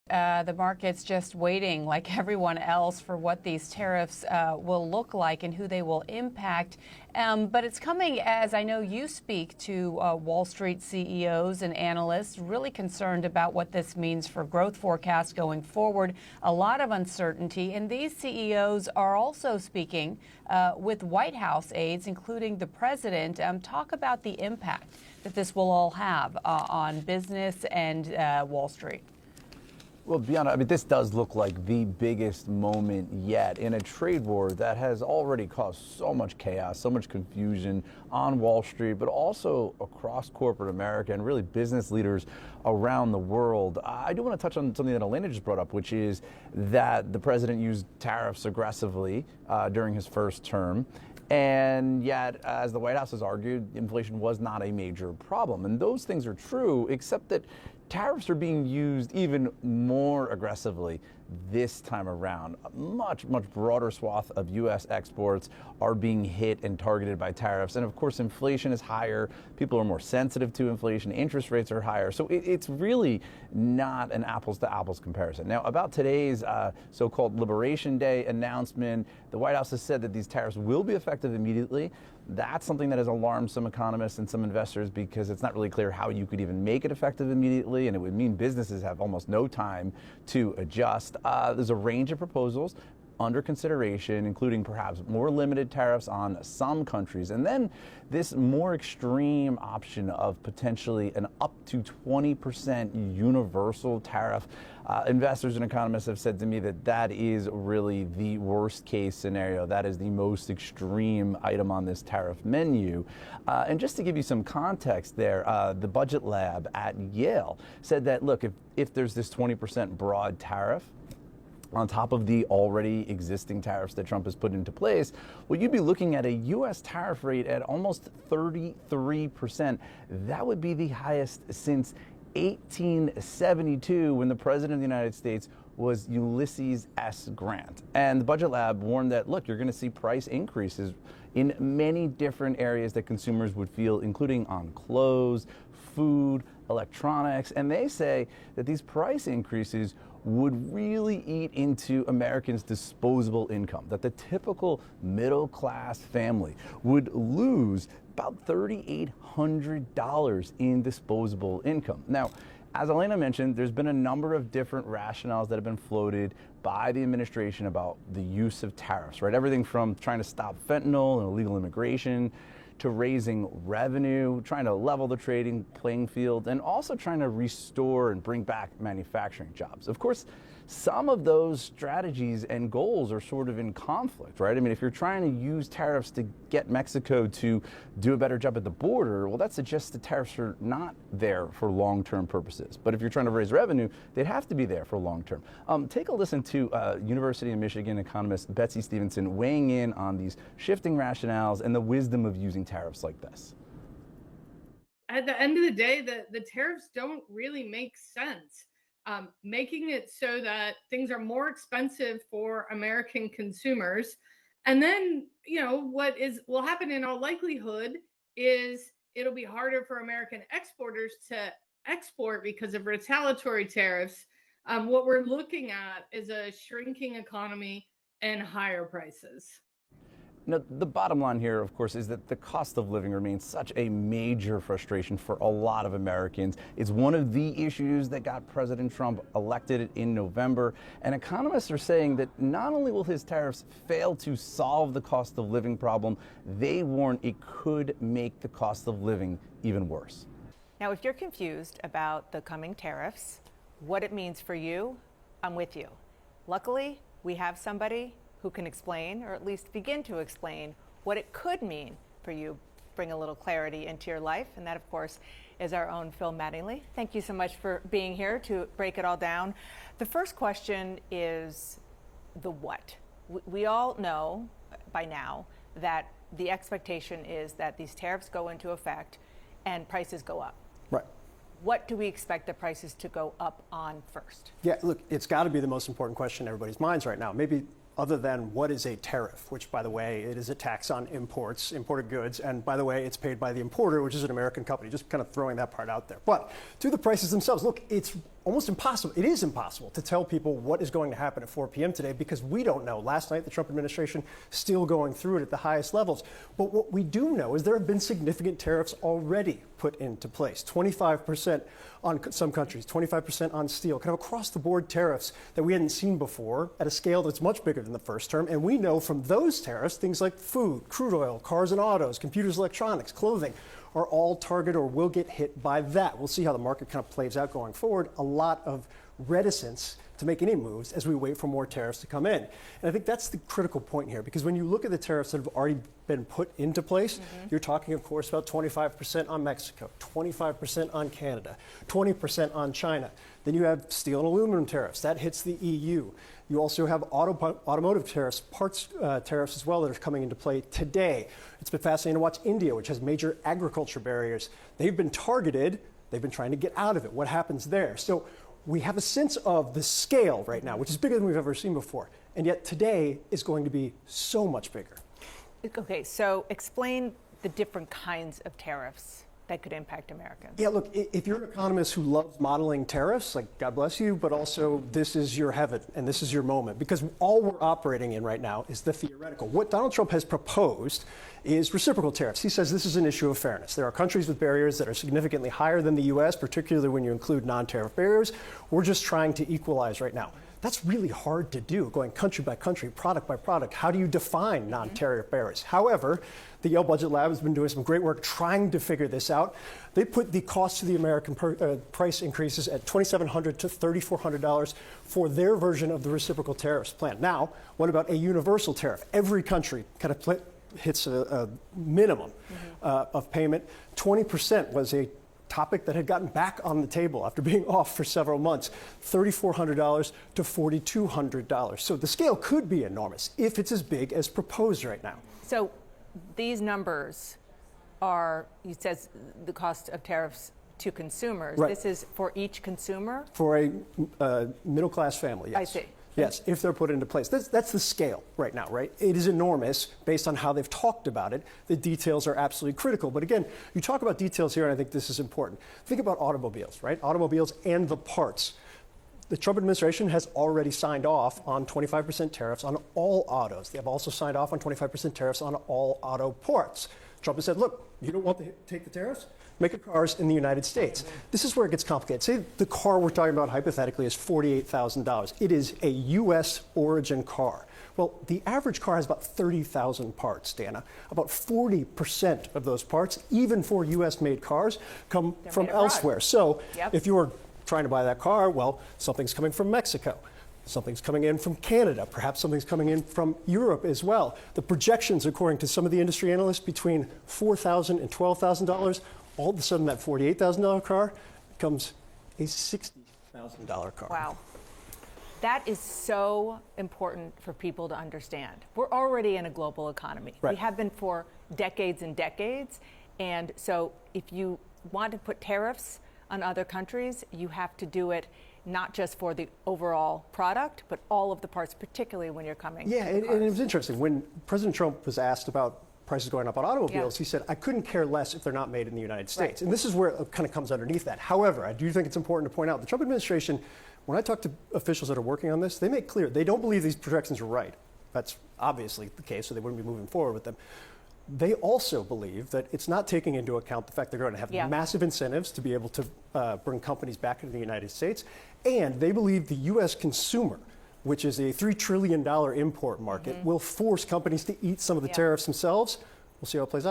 The market's just waiting, like everyone else, for what these tariffs will look like and who they will impact. But it's coming as I know you speak to Wall Street CEOs and analysts really concerned about what this means for growth forecasts going forward. A lot of uncertainty. And these CEOs are also speaking with White House aides, including the president. Talk about the impact that this will all have on business and Wall Street. Well, beyond, I mean, this does look like the biggest moment yet in a trade war that has already caused so much chaos, so much confusion on Wall Street, but also across corporate America and really business leaders around the world. I do want to touch on something that Elena just brought up, which is that the president used tariffs aggressively during his first term. And yet, as the White House has argued, inflation was not a major problem. And those things are true, except that tariffs are being used even more aggressively this time around. A much broader swath of U.S. exports are being hit and targeted by tariffs. And of course, inflation is higher. People are more sensitive to inflation. Interest rates are higher. So it's really not an apples to apples comparison. Now, about today's so-called Liberation Day announcement, the White House has said that these tariffs will be effective immediately. That's something that has alarmed some economists and some investors because it's not really clear how you could even make it effective immediately, and it would mean businesses have almost no time to adjust. There's a range of proposals under consideration, including perhaps more limited tariffs on some countries, and then this more extreme option of potentially an up to 20% universal tariff. Investors and economists have said to me that that is really the worst case scenario. That is the most extreme item on this tariff menu. And just to give you some context there, the Budget Lab at Yale said that, look, if there's this 20% broad tariff, on top of the already existing tariffs that Trump has put into place, well, you'd be looking at a U.S. tariff rate at almost 33%. That would be the highest since 1872, when the President of the United States was Ulysses S. Grant. And the Budget Lab warned that, look, you're going to see price increases in many different areas that consumers would feel, including on clothes, food, electronics. And they say that these price increases would really eat into Americans' disposable income, that the typical middle-class family would lose about $3,800 in disposable income. Now, as Elena mentioned, there's been a number of different rationales that have been floated by the administration about the use of tariffs, right? Everything from trying to stop fentanyl and illegal immigration to raising revenue, trying to level the trading playing field, and also trying to restore and bring back manufacturing jobs. Of course, some of those strategies and goals are sort of in conflict, right? I mean, if you're trying to use tariffs to get Mexico to do a better job at the border, well, that suggests the tariffs are not there for long-term purposes. But if you're trying to raise revenue, they'd have to be there for long-term. Take a listen to University of Michigan economist Betsy Stevenson weighing in on these shifting rationales and the wisdom of using tariffs like this. At the end of the day, the tariffs don't really make sense. Making it so that things are more expensive for American consumers. And then, you know, what will happen in all likelihood is it'll be harder for American exporters to export because of retaliatory tariffs. What we're looking at is a shrinking economy and higher prices. Now, the bottom line here, of course, is that the cost of living remains such a major frustration for a lot of Americans. It's one of the issues that got President Trump elected in November. And economists are saying that not only will his tariffs fail to solve the cost of living problem, they warn it could make the cost of living even worse. Now, if you're confused about the coming tariffs, what it means for you, I'm with you. Luckily, we have somebody who can explain, or at least begin to explain, what it could mean for you, bring a little clarity into your life. And that, of course, is our own Phil Mattingly. Thank you so much for being here to break it all down. The first question is the what. We all know by now that the expectation is that these tariffs go into effect and prices go up. Right. What do we expect the prices to go up on first? Yeah, look, it's got to be the most important question in everybody's minds right now. Maybe other than what is a tariff, which, by the way, it is a tax on imported goods. And by the way, it's paid by the importer, which is an American company, just kind of throwing that part out there. But to the prices themselves, look, it's almost impossible. It is impossible to tell people what is going to happen at 4 p.m. today because we don't know. Last night, the Trump administration still going through it at the highest levels. But what we do know is there have been significant tariffs already put into place. 25% on some countries, 25% on steel, kind of across the board tariffs that we hadn't seen before at a scale that's much bigger than the first term. And we know from those tariffs, things like food, crude oil, cars and autos, computers, electronics, clothing, are all targeted or will get hit by that. We'll see how the market kind of plays out going forward. A lot of reticence to make any moves as we wait for more tariffs to come in. And I think that's the critical point here, because when you look at the tariffs that have already been put into place, you're talking, of course, about 25% on Mexico, 25% on Canada, 20% on China. Then you have steel and aluminum tariffs. That hits the EU. You also have automotive tariffs, parts tariffs as well that are coming into play today. It's been fascinating to watch India, which has major agriculture barriers. They've been targeted. They've been trying to get out of it. What happens there? So we have a sense of the scale right now, which is bigger than we've ever seen before. And yet today is going to be so much bigger. Okay, so explain the different kinds of tariffs that could impact Americans. Yeah, look, if you're an economist who loves modeling tariffs, like God bless you, but also this is your heaven and this is your moment, because all we're operating in right now is the theoretical. What Donald Trump has proposed is reciprocal tariffs. He says this is an issue of fairness. There are countries with barriers that are significantly higher than the U.S., particularly when you include non-tariff barriers. We're just trying to equalize right now. That's really hard to do, going country by country, product by product. How do you define non-tariff barriers? However, the Yale Budget Lab has been doing some great work trying to figure this out. They put the cost to the American price increases at $2,700 to $3,400 for their version of the reciprocal tariffs plan. Now, what about a universal tariff? Every country kind of hits a minimum of payment. 20% was a topic that had gotten back on the table after being off for several months, $3,400 to $4,200. So the scale could be enormous if it's as big as proposed right now. So these numbers are, you said, the cost of tariffs to consumers. Right. This is for each consumer? For a middle-class family, yes. I see. Yes, if they're put into place. That's the scale right now, right? It is enormous based on how they've talked about it. The details are absolutely critical. But again, you talk about details here, and I think this is important. Think about automobiles, right? Automobiles and the parts. The Trump administration has already signed off on 25% tariffs on all autos. They have also signed off on 25% tariffs on all auto parts. Trump has said, look, you don't want to take the tariffs? Make your cars in the United States. This is where it gets complicated. Say the car we're talking about hypothetically is $48,000. It is a U.S. origin car. Well, the average car has about 30,000 parts, Dana. About 40% of those parts, even for U.S. made cars, come from elsewhere. So if you're trying to buy that car, well, something's coming from Mexico. Something's coming in from Canada. Perhaps something's coming in from Europe as well. The projections, according to some of the industry analysts, between $4,000 and $12,000, all of a sudden that $48,000 car becomes a $60,000 car. Wow. That is so important for people to understand. We're already in a global economy. Right. We have been for decades and decades. And so if you want to put tariffs on other countries, you have to do it not just for the overall product, but all of the parts, particularly when you're coming. Yeah, and it was interesting. When President Trump was asked about prices going up on automobiles, he said, I couldn't care less if they're not made in the United States. And this is where it kind of comes underneath that. However, I do think it's important to point out the Trump administration, when I talk to officials that are working on this, they make clear they don't believe these projections are right. That's obviously the case, so they wouldn't be moving forward with them. They also believe that it's not taking into account the fact they're going to have massive incentives to be able to bring companies back into the United States. And they believe the U.S. consumer, which is a $3 trillion import market, will force companies to eat some of the tariffs themselves. We'll see how it plays out.